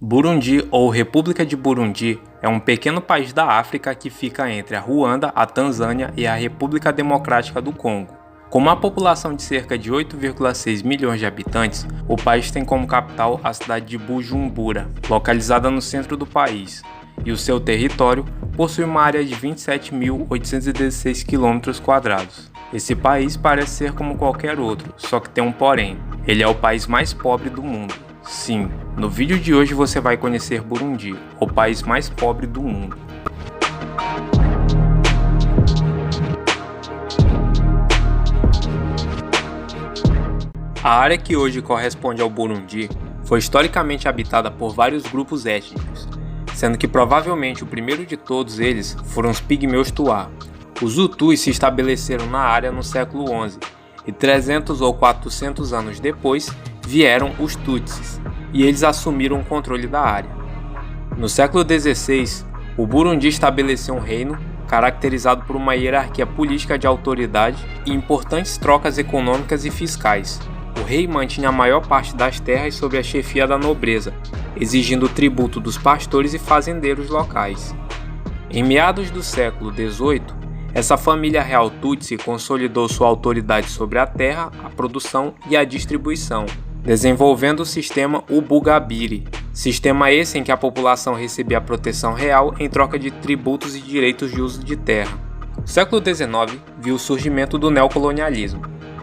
Burundi ou República de Burundi é um pequeno país da África que fica entre a Ruanda, a Tanzânia e a República Democrática do Congo. Com uma população de cerca de 8,6 milhões de habitantes, o país tem como capital a cidade de Bujumbura, localizada no centro do país, e o seu território possui uma área de 27.816 km². Esse país parece ser como qualquer outro, só que tem um porém: ele é o país mais pobre do mundo. Sim, no vídeo de hoje você vai conhecer Burundi, o país mais pobre do mundo. A área que hoje corresponde ao Burundi foi historicamente habitada por vários grupos étnicos, sendo que provavelmente o primeiro de todos eles foram os pigmeus Tuá. Os Hutus se estabeleceram na área no século XI e 300 ou 400 anos depois vieram os Tutsis, e eles assumiram o controle da área. No século XVI, o Burundi estabeleceu um reino caracterizado por uma hierarquia política de autoridade e importantes trocas econômicas e fiscais. O rei mantinha a maior parte das terras sob a chefia da nobreza, exigindo o tributo dos pastores e fazendeiros locais. Em meados do século XVIII, essa família real Tutsi consolidou sua autoridade sobre a terra, a produção e a distribuição, desenvolvendo o sistema Ubugabiri, sistema esse em que a população recebia proteção real em troca de tributos e direitos de uso de terra. O século XIX viu o surgimento do neocolonialismo,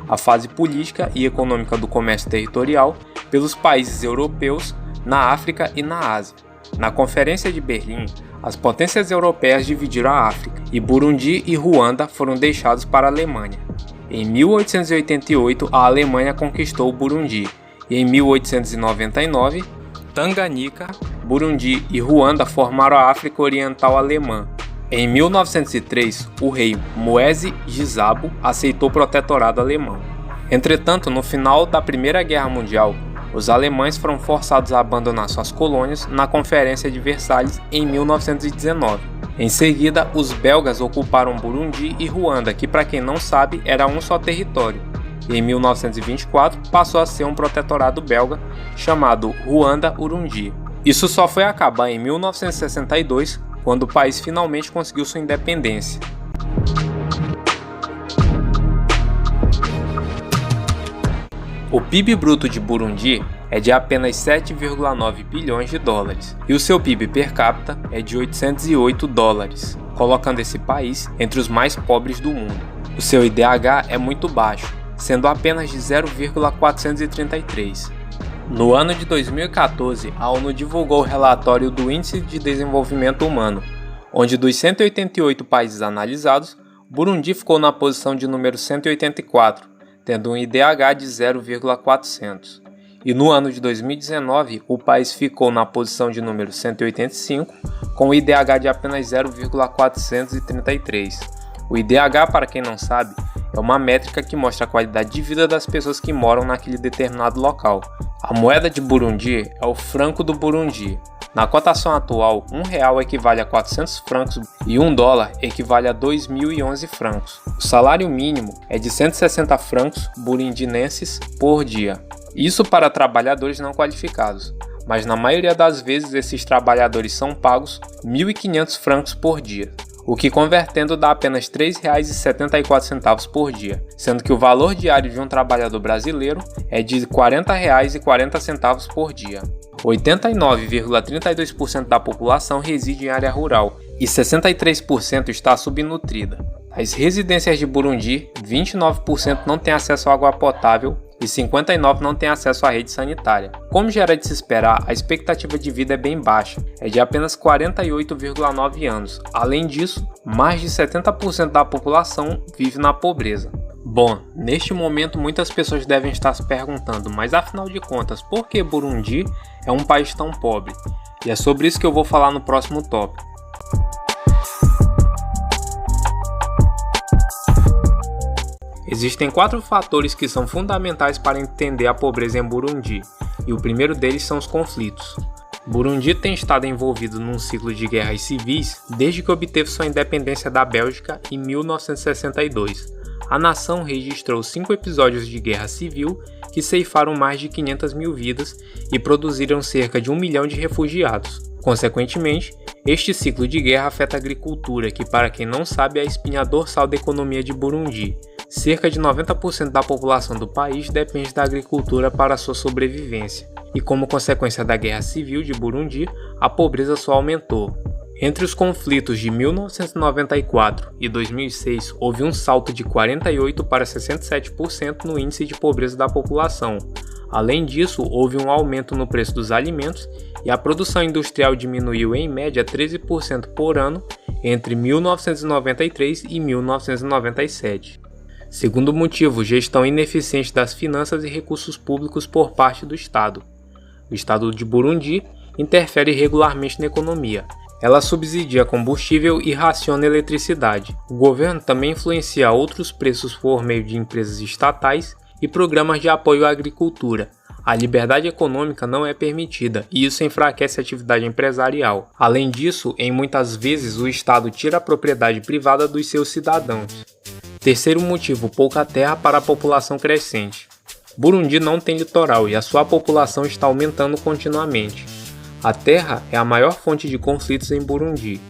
a fase política e econômica do comércio territorial pelos países europeus na África e na Ásia. Na Conferência de Berlim, as potências europeias dividiram a África, e Burundi e Ruanda foram deixados para a Alemanha. Em 1888, a Alemanha conquistou o Burundi, e em 1899, Tanganyika, Burundi e Ruanda formaram a África Oriental Alemã. Em 1903, o rei Moise Gisabo aceitou o protetorado alemão. Entretanto, no final da Primeira Guerra Mundial, os alemães foram forçados a abandonar suas colônias na Conferência de Versalhes em 1919. Em seguida, os belgas ocuparam Burundi e Ruanda, que, para quem não sabe, era um só território. E em 1924 passou a ser um protetorado belga chamado Ruanda-Urundi. Isso só foi acabar em 1962, quando o país finalmente conseguiu sua independência. O PIB bruto de Burundi é de apenas 7,9 bilhões de dólares e o seu PIB per capita é de 808 dólares, colocando esse país entre os mais pobres do mundo. O seu IDH é muito baixo, sendo apenas de 0,433. No ano de 2014, a ONU divulgou o relatório do Índice de Desenvolvimento Humano, onde dos 188 países analisados, Burundi ficou na posição de número 184, tendo um IDH de 0,400. E no ano de 2019, o país ficou na posição de número 185, com um IDH de apenas 0,433. O IDH, para quem não sabe, é uma métrica que mostra a qualidade de vida das pessoas que moram naquele determinado local. A moeda de Burundi é o franco do Burundi. Na cotação atual, R$1 equivale a 400 francos e $1 equivale a 2.011 francos. O salário mínimo é de 160 francos burundinenses por dia. Isso para trabalhadores não qualificados, mas na maioria das vezes esses trabalhadores são pagos 1.500 francos por dia, o que convertendo dá apenas R$ 3,74 por dia, sendo que o valor diário de um trabalhador brasileiro é de R$ 40,40 por dia. 89,32% da população reside em área rural e 63% está subnutrida. As residências de Burundi, 29% não têm acesso à água potável e 59% não têm acesso à rede sanitária. Como já era de se esperar, a expectativa de vida é bem baixa, é de apenas 48,9 anos. Além disso, mais de 70% da população vive na pobreza. Bom, neste momento muitas pessoas devem estar se perguntando, mas afinal de contas, por que Burundi é um país tão pobre? E é sobre isso que eu vou falar no próximo tópico. Existem 4 fatores que são fundamentais para entender a pobreza em Burundi, e o primeiro deles são os conflitos. Burundi tem estado envolvido num ciclo de guerras civis desde que obteve sua independência da Bélgica em 1962. a nação registrou 5 episódios de guerra civil que ceifaram mais de 500 mil vidas e produziram cerca de 1 milhão de refugiados. Consequentemente, este ciclo de guerra afeta a agricultura, que, para quem não sabe, é a espinha dorsal da economia de Burundi. Cerca de 90% da população do país depende da agricultura para sua sobrevivência, e como consequência da guerra civil de Burundi, a pobreza só aumentou. Entre os conflitos de 1994 e 2006, houve um salto de 48% para 67% no índice de pobreza da população. Além disso, houve um aumento no preço dos alimentos e a produção industrial diminuiu em média 13% por ano entre 1993 e 1997. Segundo motivo, gestão ineficiente das finanças e recursos públicos por parte do Estado. O Estado de Burundi interfere regularmente na economia. Ela subsidia combustível e raciona eletricidade. O governo também influencia outros preços por meio de empresas estatais e programas de apoio à agricultura. A liberdade econômica não é permitida e isso enfraquece a atividade empresarial. Além disso, em muitas vezes o Estado tira a propriedade privada dos seus cidadãos. Terceiro motivo, pouca terra para a população crescente. Burundi não tem litoral e a sua população está aumentando continuamente. A terra é a maior fonte de conflitos em Burundi.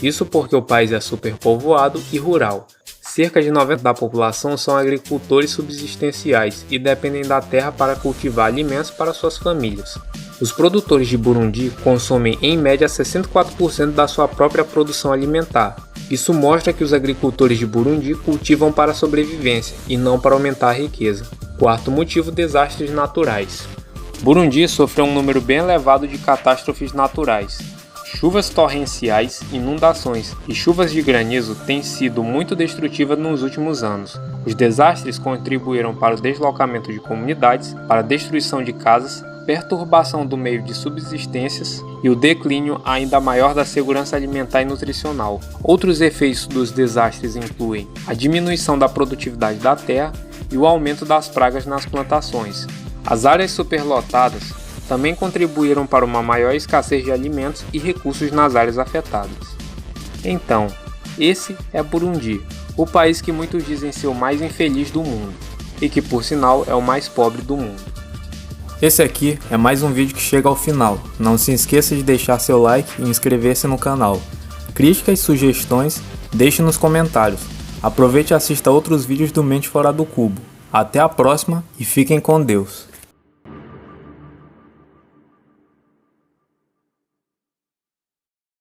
Isso porque o país é superpovoado e rural. Cerca de 90% da população são agricultores subsistenciais e dependem da terra para cultivar alimentos para suas famílias. Os produtores de Burundi consomem em média 64% da sua própria produção alimentar. Isso mostra que os agricultores de Burundi cultivam para a sobrevivência e não para aumentar a riqueza. Quarto motivo, desastres naturais. Burundi sofreu um número bem elevado de catástrofes naturais. Chuvas torrenciais, inundações e chuvas de granizo têm sido muito destrutivas nos últimos anos. Os desastres contribuíram para o deslocamento de comunidades, para a destruição de casas, perturbação do meio de subsistências e o declínio ainda maior da segurança alimentar e nutricional. Outros efeitos dos desastres incluem a diminuição da produtividade da terra e o aumento das pragas nas plantações. As áreas superlotadas também contribuíram para uma maior escassez de alimentos e recursos nas áreas afetadas. Então, esse é Burundi, o país que muitos dizem ser o mais infeliz do mundo, e que por sinal é o mais pobre do mundo. Esse aqui é mais um vídeo que chega ao final. Não se esqueça de deixar seu like e inscrever-se no canal. Críticas e sugestões, deixe nos comentários. Aproveite e assista outros vídeos do Mente Fora do Cubo. Até a próxima e fiquem com Deus.